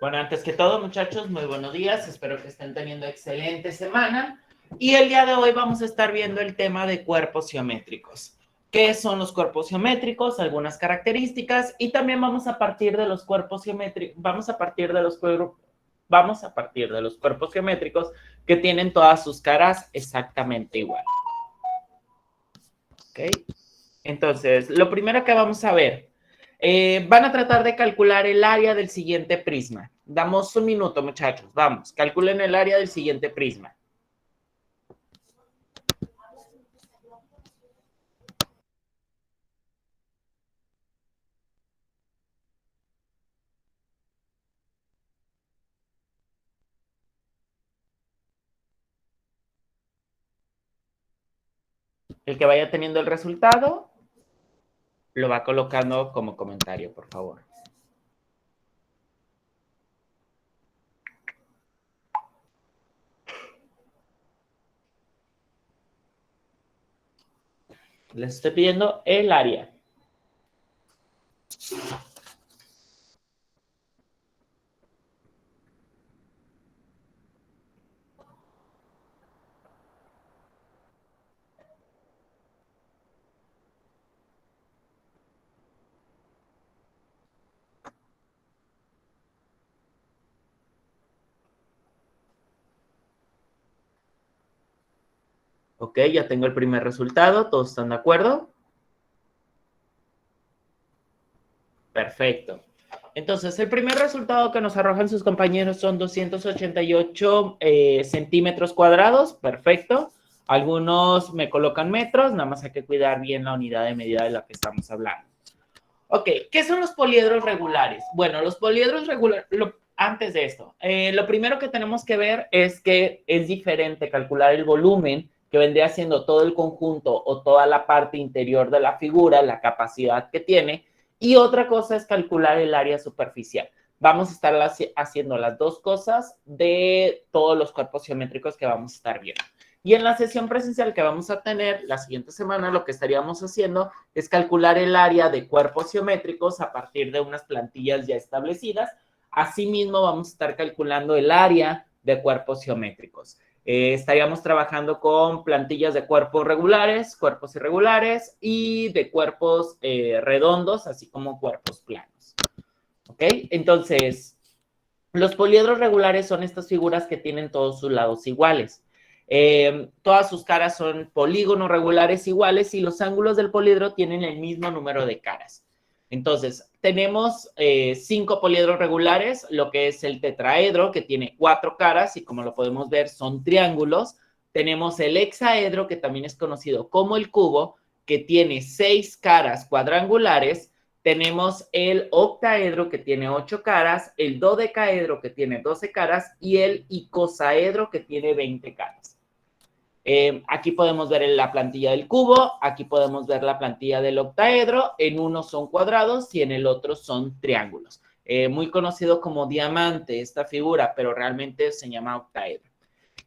Bueno, antes que todo, muchachos, muy buenos días. Espero que estén teniendo excelente semana. Y el día de hoy vamos a estar viendo el tema de cuerpos geométricos. ¿Qué son los cuerpos geométricos? Algunas características. Y también vamos a partir de los cuerpos geométricos, vamos a partir de los cuerpos geométricos que tienen todas sus caras exactamente igual. ¿Ok? Entonces, lo primero que vamos a ver, van a tratar de calcular el área del siguiente prisma. Damos un minuto, muchachos. Vamos, calculen el área del siguiente prisma. El que vaya teniendo el resultado, lo va colocando como comentario, por favor. Les estoy pidiendo el área. Ok, ya tengo el primer resultado. ¿Todos están de acuerdo? Perfecto. Entonces, el primer resultado que nos arrojan sus compañeros son 288 centímetros cuadrados. Perfecto. Algunos me colocan metros, nada más hay que cuidar bien la unidad de medida de la que estamos hablando. Ok, ¿qué son los poliedros regulares? Bueno, los poliedros regulares, antes de esto, lo primero que tenemos que ver es que es diferente calcular el volumen que vendría siendo todo el conjunto o toda la parte interior de la figura, la capacidad que tiene, y otra cosa es calcular el área superficial. Vamos a estar haciendo las dos cosas de todos los cuerpos geométricos que vamos a estar viendo. Y en la sesión presencial que vamos a tener la siguiente semana, lo que estaríamos haciendo es calcular el área de cuerpos geométricos a partir de unas plantillas ya establecidas. Asimismo, vamos a estar calculando el área de cuerpos geométricos. Estaríamos trabajando con plantillas de cuerpos regulares, cuerpos irregulares y de cuerpos redondos, así como cuerpos planos. ¿Ok? Entonces, los poliedros regulares son estas figuras que tienen todos sus lados iguales. Todas sus caras son polígonos regulares iguales y los ángulos del poliedro tienen el mismo número de caras. Entonces, tenemos 5 poliedros regulares, lo que es el tetraedro, que tiene 4 caras y como lo podemos ver son triángulos. Tenemos el hexaedro, que también es conocido como el cubo, que tiene 6 caras cuadrangulares. Tenemos el octaedro, que tiene 8 caras, el dodecaedro, que tiene 12 caras, y el icosaedro, que tiene 20 caras. Aquí podemos ver la plantilla del cubo, aquí podemos ver la plantilla del octaedro, en uno son cuadrados y en el otro son triángulos. Muy conocido como diamante esta figura, pero realmente se llama octaedro.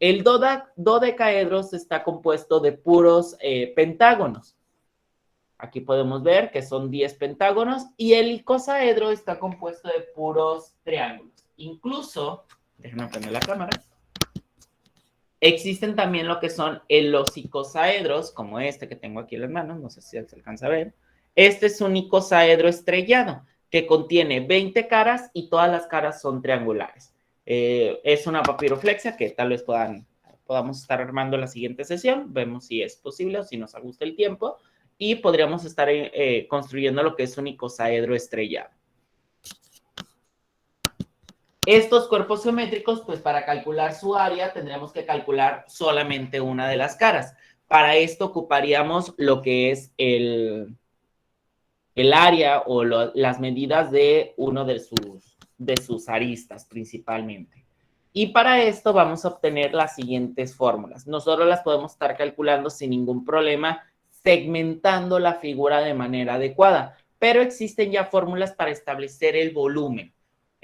El dodecaedro está compuesto de puros pentágonos. Aquí podemos ver que son 10 pentágonos y el icosaedro está compuesto de puros triángulos. Incluso, déjenme poner la cámara, existen también lo que son los icosaedros, como este que tengo aquí en las manos, no sé si se alcanza a ver. Este es un icosaedro estrellado que contiene 20 caras y todas las caras son triangulares. Es una papiroflexia que tal vez podamos estar armando en la siguiente sesión. Vemos si es posible o si nos ajusta el tiempo. Y podríamos estar construyendo lo que es un icosaedro estrellado. Estos cuerpos geométricos, pues para calcular su área tendríamos que calcular solamente una de las caras. Para esto ocuparíamos lo que es el área o las medidas de uno de sus aristas principalmente. Y para esto vamos a obtener las siguientes fórmulas. Nosotros las podemos estar calculando sin ningún problema, segmentando la figura de manera adecuada, pero existen ya fórmulas para establecer el volumen.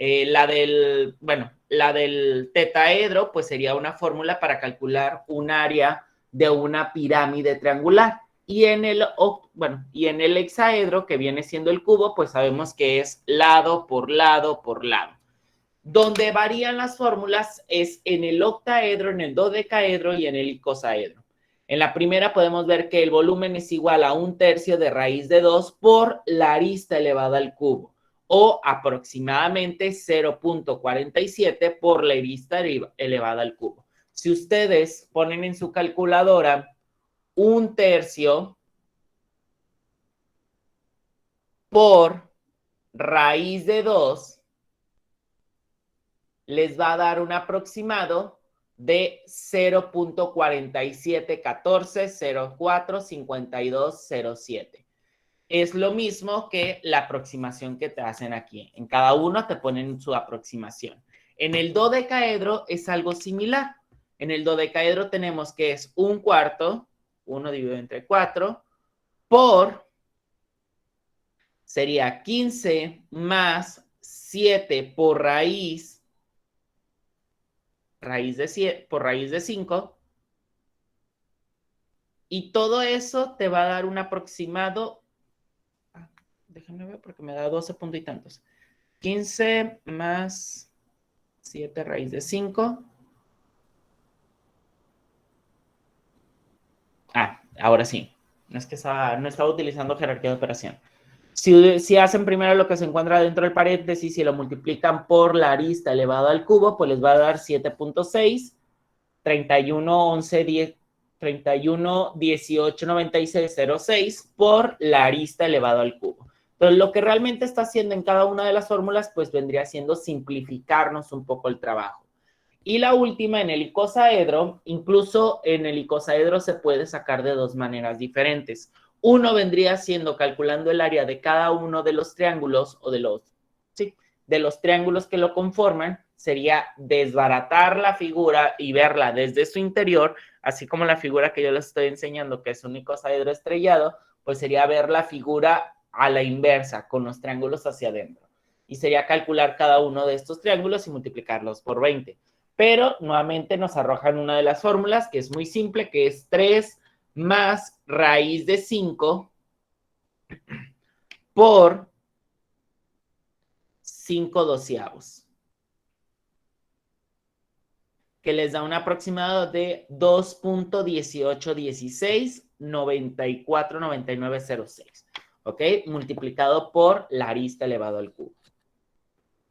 La del tetaedro, pues sería una fórmula para calcular un área de una pirámide triangular. Y en el hexaedro, que viene siendo el cubo, pues sabemos que es lado por lado por lado. Donde varían las fórmulas es en el octaedro, en el dodecaedro y en el icosaedro. En la primera podemos ver que el volumen es igual a 1/3 de raíz de 2 por la arista elevada al cubo, o aproximadamente 0.47 por la arista elevada al cubo. Si ustedes ponen en su calculadora 1/3 por raíz de 2, les va a dar un aproximado de 0.4714045207. Es lo mismo que la aproximación que te hacen aquí. En cada uno te ponen su aproximación. En el dodecaedro es algo similar. En el dodecaedro tenemos que es 1/4, 1 dividido entre 4, por, sería 15 más 7 por raíz de 5, y todo eso te va a dar un aproximado, déjame ver porque me da 12 puntos y tantos, 15 más 7 raíz de 5, ahora sí, no estaba utilizando jerarquía de operación. Si hacen primero lo que se encuentra dentro del paréntesis y lo multiplican por la arista elevada al cubo, pues les va a dar 7.6, 31, 11, 10, 31, 18, 96, 06 por la arista elevado al cubo. Entonces, lo que realmente está haciendo en cada una de las fórmulas, pues vendría siendo simplificarnos un poco el trabajo. Y la última, en el icosaedro, incluso en el icosaedro se puede sacar de dos maneras diferentes. Uno vendría siendo calculando el área de cada uno de los triángulos o de los triángulos que lo conforman, sería desbaratar la figura y verla desde su interior, así como la figura que yo les estoy enseñando, que es un icosaedro estrellado, pues sería ver la figura a la inversa, con los triángulos hacia adentro. Y sería calcular cada uno de estos triángulos y multiplicarlos por 20. Pero nuevamente nos arrojan una de las fórmulas, que es muy simple, que es 3 más raíz de 5 por 5 doceavos, que les da un aproximado de 2.1816949906, ¿ok? Multiplicado por la arista elevado al cubo.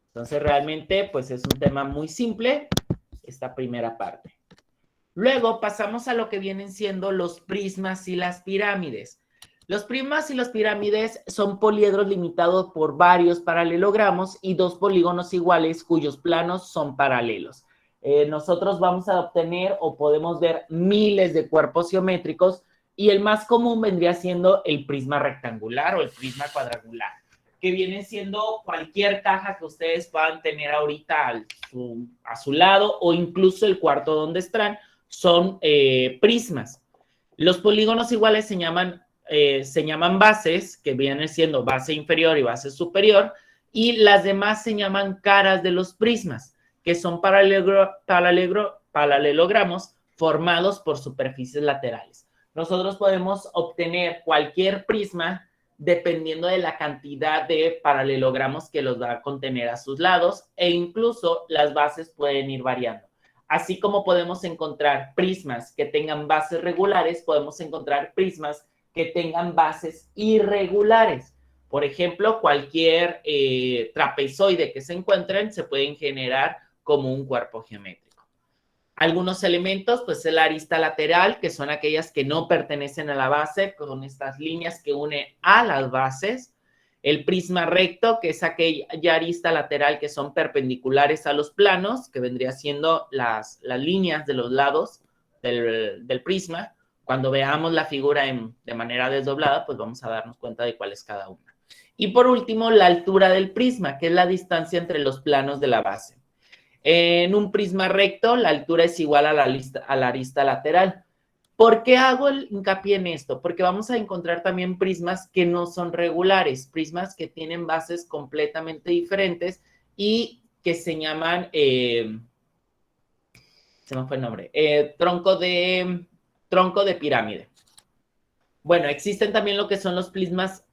Entonces, realmente, pues es un tema muy simple, esta primera parte. Luego pasamos a lo que vienen siendo los prismas y las pirámides. Los prismas y las pirámides son poliedros limitados por varios paralelogramos y dos polígonos iguales cuyos planos son paralelos. Nosotros vamos a obtener o podemos ver miles de cuerpos geométricos y el más común vendría siendo el prisma rectangular o el prisma cuadrangular, que viene siendo cualquier caja que ustedes puedan tener ahorita a su lado o incluso el cuarto donde están, son prismas. Los polígonos iguales se llaman bases, que vienen siendo base inferior y base superior, y las demás se llaman caras de los prismas, que son paralelogramos formados por superficies laterales. Nosotros podemos obtener cualquier prisma dependiendo de la cantidad de paralelogramos que los va a contener a sus lados, e incluso las bases pueden ir variando. Así como podemos encontrar prismas que tengan bases regulares, podemos encontrar prismas que tengan bases irregulares. Por ejemplo, cualquier trapezoide que se encuentren se pueden generar como un cuerpo geométrico. Algunos elementos, pues el arista lateral, que son aquellas que no pertenecen a la base, con estas líneas que unen a las bases. El prisma recto, que es aquella arista lateral que son perpendiculares a los planos, que vendría siendo las líneas de los lados del prisma. Cuando veamos la figura de manera desdoblada, pues vamos a darnos cuenta de cuál es cada una. Y por último, la altura del prisma, que es la distancia entre los planos de la base. En un prisma recto, la altura es igual a la arista lateral. ¿Por qué hago el hincapié en esto? Porque vamos a encontrar también prismas que no son regulares, prismas que tienen bases completamente diferentes y que se llaman, se me fue el nombre, tronco de pirámide. Bueno, existen también lo que son los prismas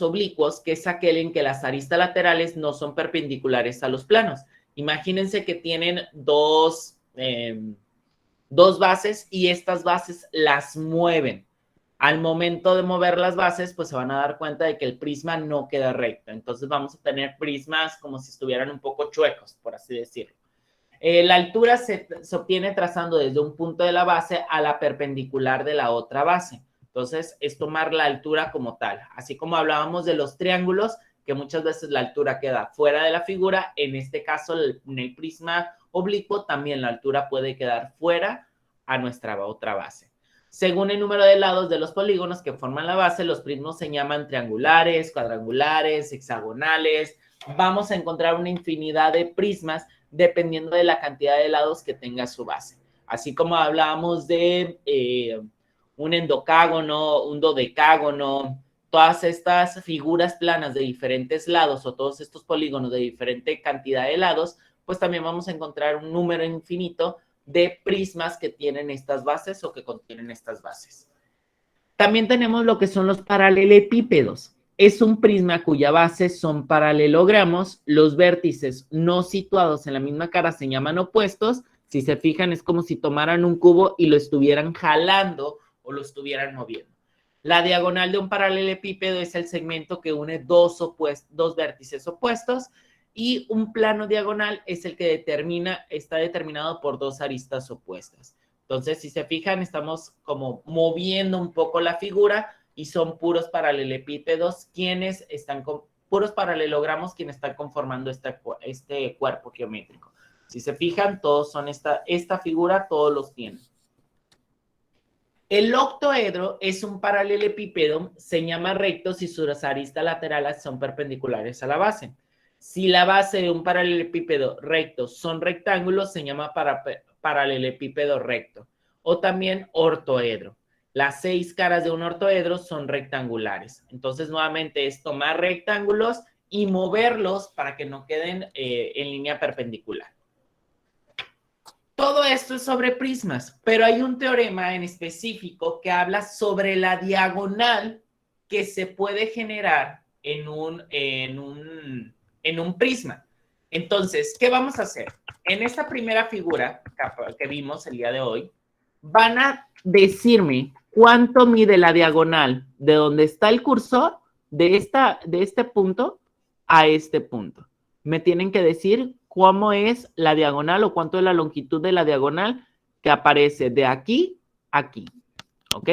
oblicuos, que es aquel en que las aristas laterales no son perpendiculares a los planos. Imagínense que tienen dos bases y estas bases las mueven. Al momento de mover las bases, pues se van a dar cuenta de que el prisma no queda recto. Entonces vamos a tener prismas como si estuvieran un poco chuecos, por así decirlo. La altura se obtiene trazando desde un punto de la base a la perpendicular de la otra base. Entonces, es tomar la altura como tal. Así como hablábamos de los triángulos, que muchas veces la altura queda fuera de la figura, en este caso, en el prisma oblicuo, también la altura puede quedar fuera a nuestra otra base. Según el número de lados de los polígonos que forman la base, los prismas se llaman triangulares, cuadrangulares, hexagonales. Vamos a encontrar una infinidad de prismas dependiendo de la cantidad de lados que tenga su base. Así como hablábamos de un endocágono, un dodecágono, todas estas figuras planas de diferentes lados o todos estos polígonos de diferente cantidad de lados, pues también vamos a encontrar un número infinito de prismas que tienen estas bases o que contienen estas bases. También tenemos lo que son los paralelepípedos. Es un prisma cuya base son paralelogramos. Los vértices no situados en la misma cara se llaman opuestos. Si se fijan, es como si tomaran un cubo y lo estuvieran jalando o lo estuvieran moviendo. La diagonal de un paralelepípedo es el segmento que une dos vértices opuestos y un plano diagonal es el que está determinado por dos aristas opuestas. Entonces, si se fijan, estamos como moviendo un poco la figura y son puros paralelepípedos quienes están con puros paralelogramos quienes están conformando este cuerpo geométrico. Si se fijan, todos son esta figura, todos los tienen. El octoedro es un paralelepípedo, se llama recto si sus aristas laterales son perpendiculares a la base. Si la base de un paralelepípedo recto son rectángulos, se llama paralelepípedo recto. O también ortoedro. Las 6 caras de un ortoedro son rectangulares. Entonces, nuevamente es tomar rectángulos y moverlos para que no queden en línea perpendicular. Todo esto es sobre prismas, pero hay un teorema en específico que habla sobre la diagonal que se puede generar en un prisma. Entonces, ¿qué vamos a hacer? En esta primera figura que vimos el día de hoy, van a decirme cuánto mide la diagonal de donde está el cursor de este punto a este punto. Me tienen que decir cómo es la diagonal o cuánto es la longitud de la diagonal que aparece de aquí a aquí. ¿Ok?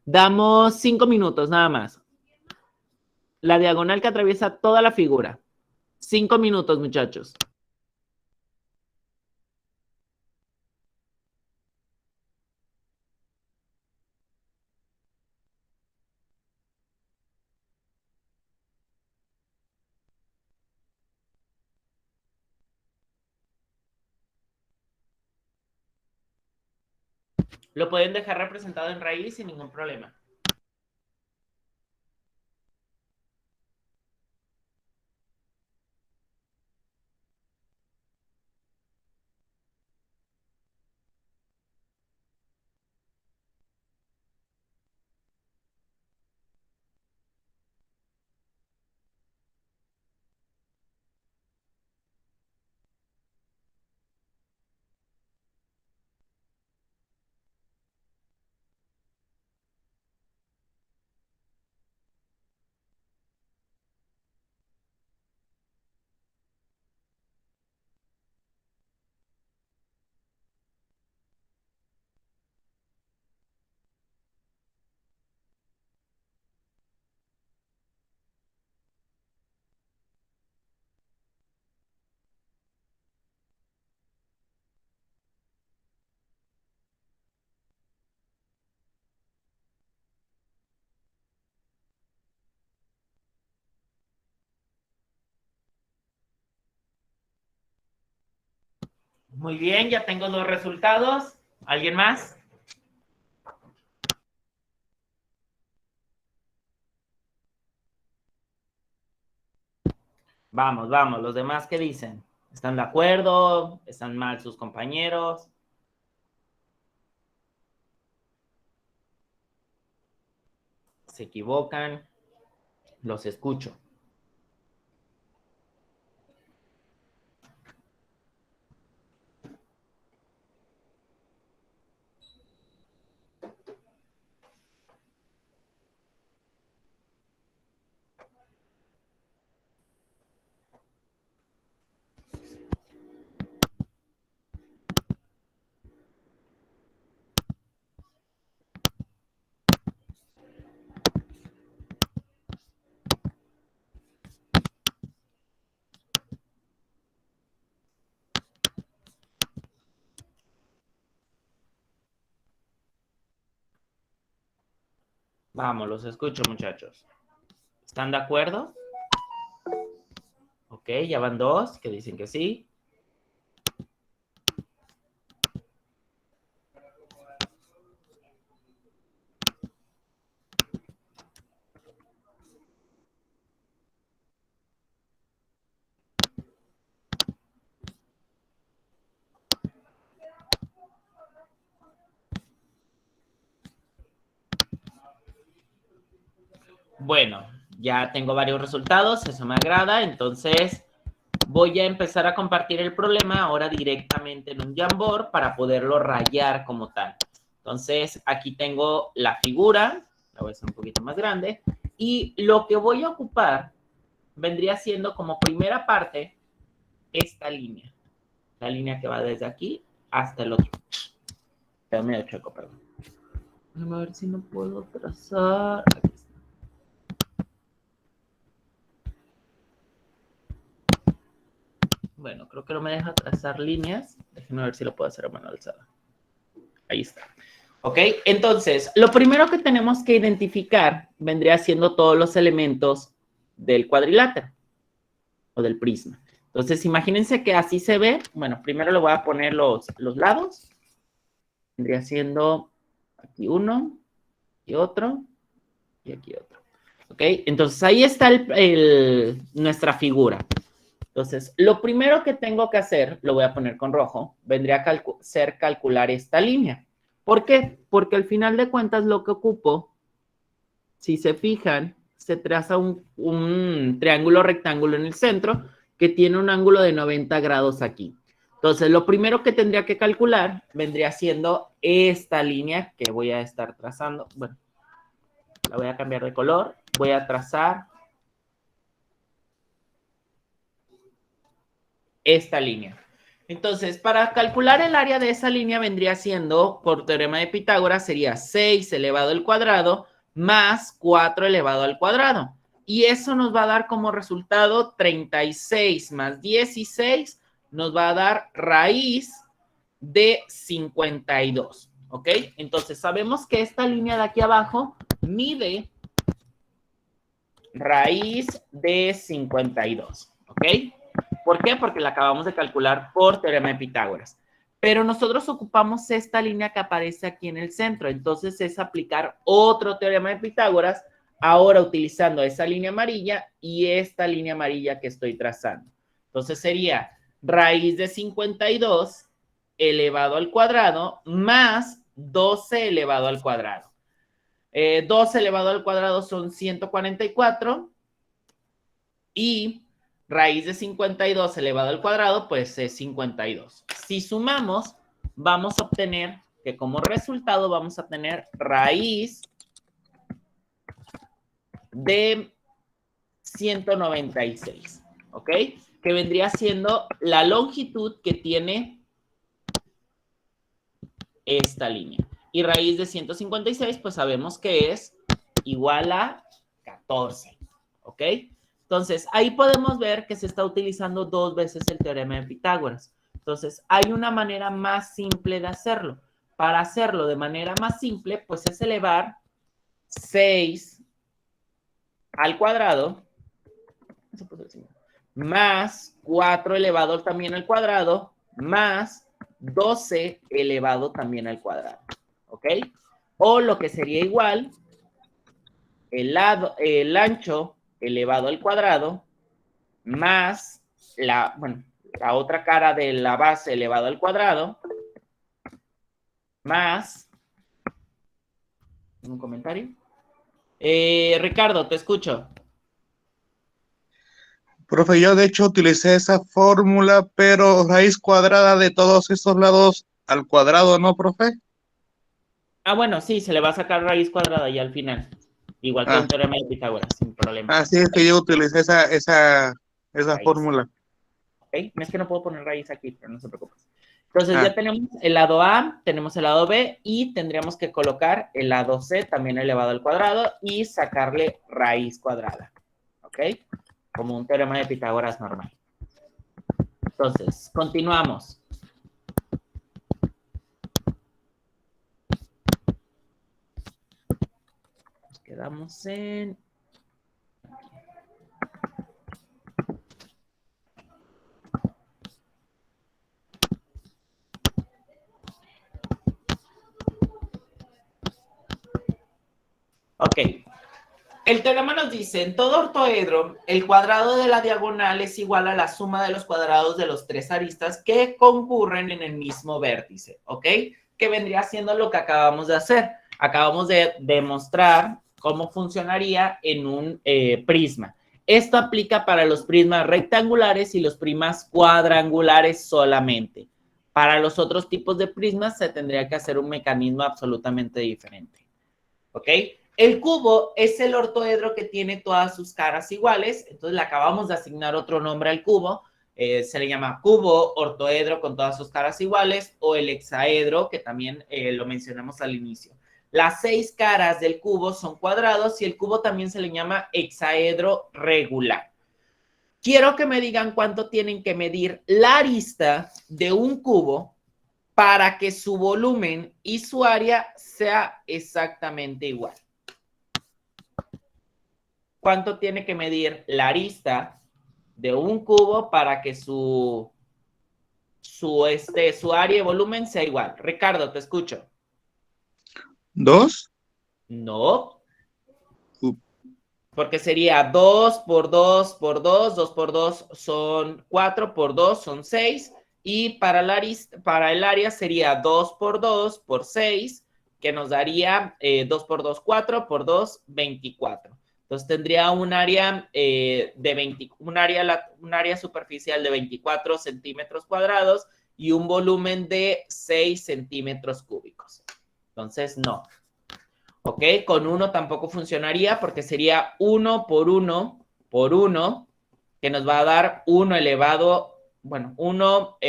Damos 5 minutos nada más. La diagonal que atraviesa toda la figura. 5 minutos, muchachos. Lo pueden dejar representado en raíz sin ningún problema. Muy bien, ya tengo los resultados. ¿Alguien más? Vamos, vamos. ¿Los demás qué dicen? ¿Están de acuerdo? ¿Están mal sus compañeros? ¿Se equivocan? Los escucho. Vamos, los escucho, muchachos. ¿Están de acuerdo? Ok, ya van 2 que dicen que sí. Bueno, ya tengo varios resultados, eso me agrada, entonces voy a empezar a compartir el problema ahora directamente en un Jamboard para poderlo rayar como tal. Entonces, aquí tengo la figura, la voy a hacer un poquito más grande, y lo que voy a ocupar vendría siendo como primera parte esta línea, la línea que va desde aquí hasta el otro. Quedó medio chueco, perdón. Déjame ver si no puedo trazar. Aquí está. Bueno, creo que no me deja trazar líneas. Déjenme ver si lo puedo hacer a mano alzada. Ahí está. ¿Ok? Entonces, lo primero que tenemos que identificar vendría siendo todos los elementos del cuadrilátero o del prisma. Entonces, imagínense que así se ve. Bueno, primero le voy a poner los lados. Vendría siendo aquí uno y otro y aquí otro. ¿Ok? Entonces, ahí está nuestra figura. Entonces, lo primero que tengo que hacer, lo voy a poner con rojo, vendría a ser calcular esta línea. ¿Por qué? Porque al final de cuentas lo que ocupo, si se fijan, se traza un triángulo rectángulo en el centro que tiene un ángulo de 90 grados aquí. Entonces, lo primero que tendría que calcular vendría siendo esta línea que voy a estar trazando. Bueno, la voy a cambiar de color. Voy a trazar esta línea. Entonces, para calcular el área de esa línea vendría siendo, por teorema de Pitágoras, sería 6 elevado al cuadrado más 4 elevado al cuadrado. Y eso nos va a dar como resultado 36 más 16, nos va a dar raíz de 52. ¿Ok? Entonces, sabemos que esta línea de aquí abajo mide raíz de 52. ¿Ok? ¿Por qué? Porque la acabamos de calcular por teorema de Pitágoras. Pero nosotros ocupamos esta línea que aparece aquí en el centro. Entonces es aplicar otro teorema de Pitágoras, ahora utilizando esa línea amarilla y esta línea amarilla que estoy trazando. Entonces sería raíz de 52 elevado al cuadrado más 12 elevado al cuadrado. 12 elevado al cuadrado son 144 y raíz de 52 elevado al cuadrado, pues es 52. Si sumamos, vamos a obtener que como resultado vamos a tener raíz de 196, ¿ok? Que vendría siendo la longitud que tiene esta línea. Y raíz de 156, pues sabemos que es igual a 14, ¿ok? Entonces, ahí podemos ver que se está utilizando 2 veces el teorema de Pitágoras. Entonces, hay una manera más simple de hacerlo. Para hacerlo de manera más simple, pues es elevar 6 al cuadrado más 4 elevado también al cuadrado más 12 elevado también al cuadrado. ¿Ok? O lo que sería igual, el ancho elevado al cuadrado más la otra cara de la base elevado al cuadrado más un comentario. Ricardo, te escucho. Profe, yo de hecho utilicé esa fórmula, pero raíz cuadrada de todos esos lados al cuadrado, ¿no, profe? Bueno, sí, se le va a sacar raíz cuadrada ya al final. Igual que Ah, un teorema de Pitágoras, sin problema. así es que yo utilicé esa Raíz. fórmula. ¿Ok? Es que no puedo poner raíz aquí, pero no se preocupe. Entonces Ah, ya tenemos el lado A, tenemos el lado B y tendríamos que colocar el lado C también elevado al cuadrado y sacarle raíz cuadrada. ¿Ok? Como un teorema de Pitágoras normal. Entonces, continuamos. Ok. quedamos en... Ok. El teorema nos dice, en todo ortoedro, el cuadrado de la diagonal es igual a la suma de los cuadrados de los tres aristas que concurren en el mismo vértice, ¿ok? Que vendría siendo lo que acabamos de hacer. Acabamos de demostrar cómo funcionaría en un prisma. Esto aplica para los prismas rectangulares y los prismas cuadrangulares solamente. Para los otros tipos de prismas se tendría que hacer un mecanismo absolutamente diferente, ¿ok? El cubo es el ortoedro que tiene todas sus caras iguales, entonces le acabamos de asignar otro nombre al cubo, se le llama cubo ortoedro con todas sus caras iguales, o el hexaedro, que también lo mencionamos al inicio. Las 6 caras del cubo son cuadrados y el cubo también se le llama hexaedro regular. Quiero que me digan cuánto tienen que medir la arista de un cubo para que su volumen y su área sea exactamente igual. ¿Cuánto tiene que medir la arista de un cubo para que su área y volumen sea igual? Ricardo, te escucho. ¿2? No. Porque sería 2 por 2 por 2, 2 por 2 son 4, por 2 son 6, y para el área sería 2 por 2 por 6, que nos daría 2 por 2, 4, por 2, 24. Entonces tendría un área, un área superficial de 24 centímetros cuadrados y un volumen de 6 centímetros cúbicos. Entonces, no. ¿Ok? Con 1 tampoco funcionaría porque sería 1 por 1 por 1, que nos va a dar 1 elevado, bueno, 1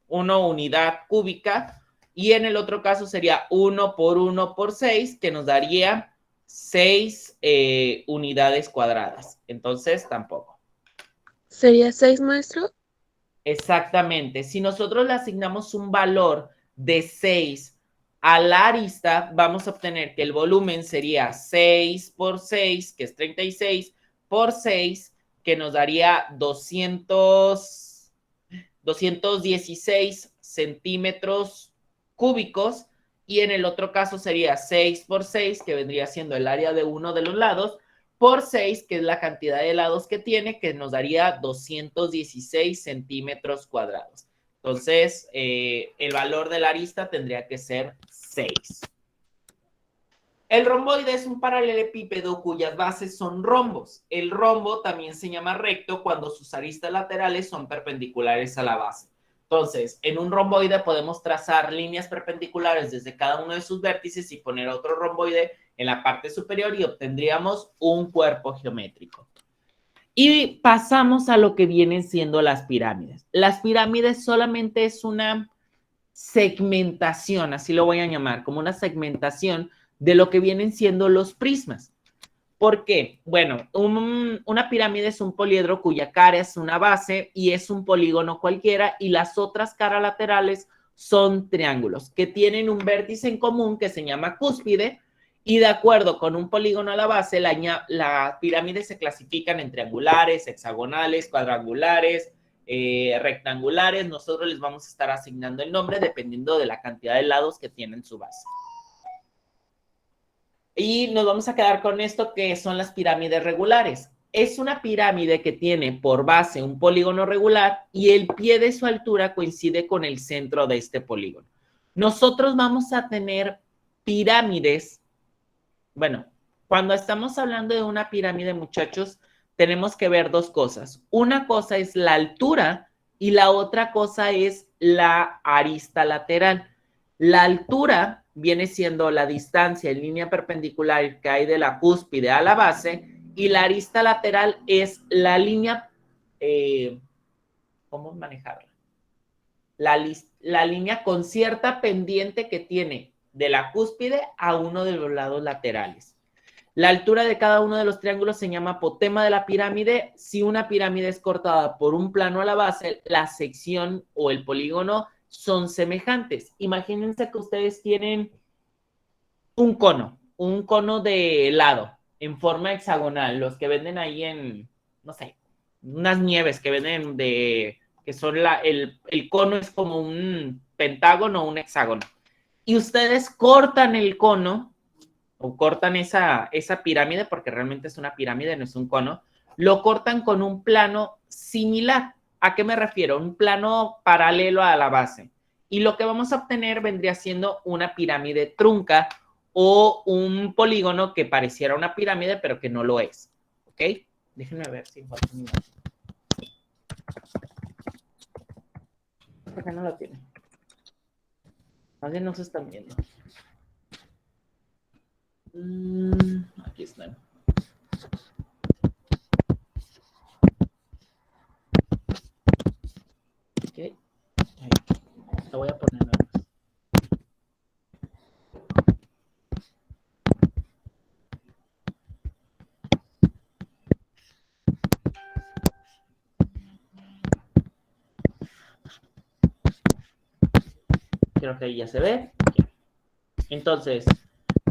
unidad cúbica, y en el otro caso sería 1 por 1 por 6, que nos daría 6 unidades cuadradas. Entonces, tampoco. ¿Sería 6, maestro? Exactamente. Si nosotros le asignamos un valor de 6 a la arista, vamos a obtener que el volumen sería 6 por 6, que es 36, por 6, que nos daría 216 centímetros cúbicos, y en el otro caso sería 6 por 6, que vendría siendo el área de uno de los lados, por 6, que es la cantidad de lados que tiene, que nos daría 216 centímetros cuadrados. Entonces, el valor de la arista tendría que ser 6. El romboide es un paralelepípedo cuyas bases son rombos. El rombo también se llama recto cuando sus aristas laterales son perpendiculares a la base. Entonces, en un romboide podemos trazar líneas perpendiculares desde cada uno de sus vértices y poner otro romboide en la parte superior y obtendríamos un cuerpo geométrico. Y pasamos a lo que vienen siendo las pirámides. Las pirámides solamente es una segmentación, así lo voy a llamar, como una segmentación de lo que vienen siendo los prismas. ¿Por qué? Bueno, una pirámide es un poliedro cuya cara es una base y es un polígono cualquiera, y las otras caras laterales son triángulos que tienen un vértice en común que se llama cúspide, y de acuerdo con un polígono a la base, las pirámides se clasifican en triangulares, hexagonales, cuadrangulares, rectangulares. Nosotros les vamos a estar asignando el nombre dependiendo de la cantidad de lados que tienen su base. Y nos vamos a quedar con esto, que son las pirámides regulares. Es una pirámide que tiene por base un polígono regular y el pie de su altura coincide con el centro de este polígono. Nosotros vamos a tener pirámides. Bueno, cuando estamos hablando de una pirámide, muchachos, tenemos que ver dos cosas. Una cosa es la altura y la otra cosa es la arista lateral. La altura viene siendo la distancia en línea perpendicular que hay de la cúspide a la base, y la arista lateral es la línea, ¿cómo manejarla? La línea con cierta pendiente que tiene de la cúspide a uno de los lados laterales. La altura de cada uno de los triángulos se llama apotema de la pirámide. Si una pirámide es cortada por un plano a la base, la sección o el polígono son semejantes. Imagínense que ustedes tienen un cono un cono de helado en forma hexagonal, los que venden ahí en, no sé, unas nieves que venden que son el cono es como un pentágono o un hexágono. Y ustedes cortan el cono o cortan esa pirámide, porque realmente es una pirámide, no es un cono, lo cortan con un plano similar. ¿A qué me refiero? Un plano paralelo a la base. Y lo que vamos a obtener vendría siendo una pirámide trunca o un polígono que pareciera una pirámide, pero que no lo es. ¿Ok? Déjenme ver si encuentro mi imagen. ¿Por qué no lo tiene? Más bien no se están viendo. Aquí están. Ok. Ahí. Lo voy a poner nada más. Creo que ahí ya se ve. Entonces,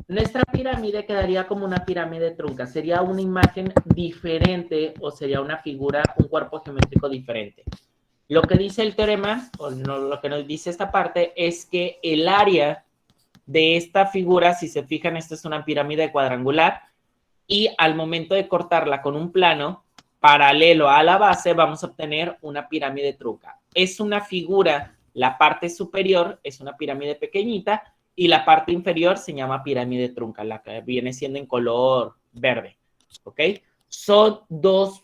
nuestra pirámide quedaría como una pirámide trunca. Sería una imagen diferente o sería una figura, un cuerpo geométrico diferente. Lo que dice el teorema, o no, lo que nos dice esta parte, es que el área de esta figura, si se fijan, esta es una pirámide cuadrangular, y al momento de cortarla con un plano paralelo a la base, vamos a obtener una pirámide trunca. Es una figura, la parte superior es una pirámide pequeñita y la parte inferior se llama pirámide trunca, la que viene siendo en color verde. ¿Ok? Son dos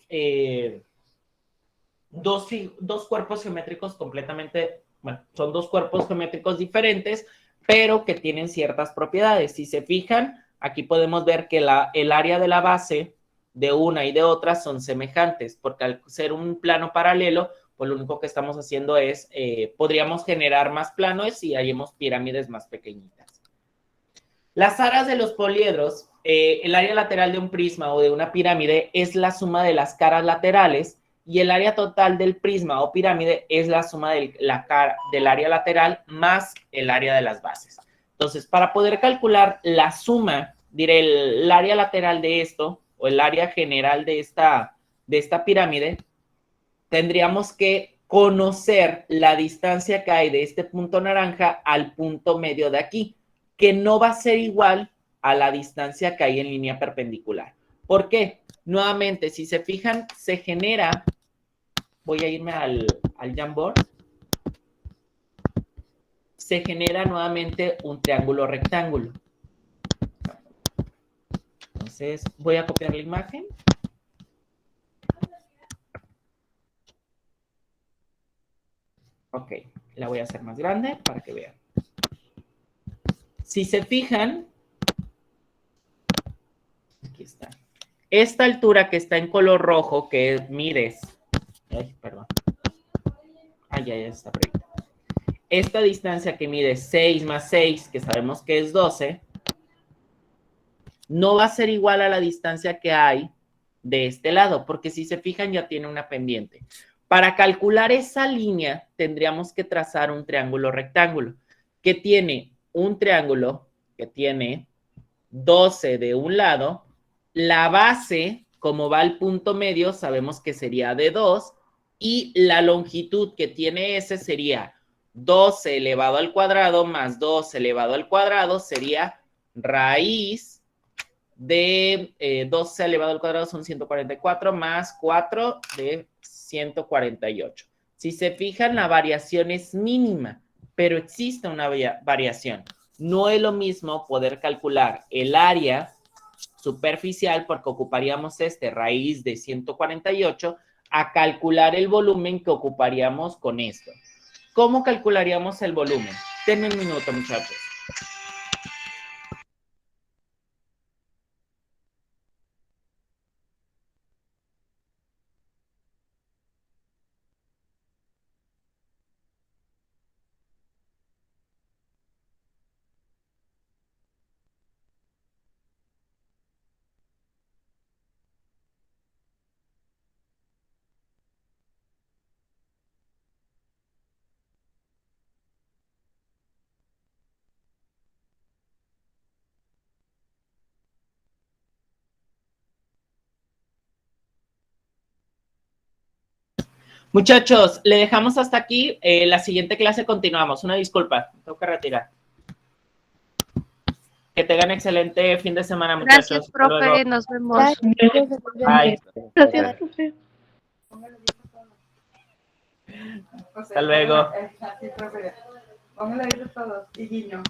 cuerpos geométricos completamente, bueno, son dos cuerpos geométricos diferentes, pero que tienen ciertas propiedades. Si se fijan, aquí podemos ver que el área de la base de una y de otra son semejantes, porque al ser un plano paralelo, pues lo único que estamos haciendo es, podríamos generar más planos y hayamos pirámides más pequeñitas. Las aras de los poliedros, el área lateral de un prisma o de una pirámide es la suma de las caras laterales y el área total del prisma o pirámide es la suma del área lateral más el área de las bases. Entonces, para poder calcular la suma, diré el área lateral de esto o el área general de esta pirámide, tendríamos que conocer la distancia que hay de este punto naranja al punto medio de aquí, que no va a ser igual a la distancia que hay en línea perpendicular. ¿Por qué? Nuevamente, si se fijan, se genera, voy a irme al Jamboard, se genera nuevamente un triángulo rectángulo. Entonces, voy a copiar la imagen. Ok, la voy a hacer más grande para que vean. Si se fijan, aquí está. Esta altura que está en color rojo, que mides, ay, perdón. Ya está perfecto. Esta distancia que mide 6 más 6, que sabemos que es 12, no va a ser igual a la distancia que hay de este lado, porque si se fijan ya tiene una pendiente. Para calcular esa línea tendríamos que trazar un triángulo rectángulo, que tiene un triángulo que tiene 12 de un lado, la base, como va al punto medio, sabemos que sería de 2, y la longitud que tiene ese sería 12 elevado al cuadrado más 2 elevado al cuadrado, sería raíz de 12 elevado al cuadrado son 144 más 4 de 148. Si se fijan, la variación es mínima, pero existe una variación. No es lo mismo poder calcular el área superficial, porque ocuparíamos raíz de 148, a calcular el volumen que ocuparíamos con esto. ¿Cómo calcularíamos el volumen? Denme un minuto, muchachos. Muchachos, le dejamos hasta aquí. La siguiente clase continuamos. Una disculpa, tengo que retirar. Que tengan excelente fin de semana, muchachos. Gracias, Hasta luego. profe. Nos vemos. Bye. Gracias, profe. Hasta luego. Así, profe. Póngale ahí de todos y guiño.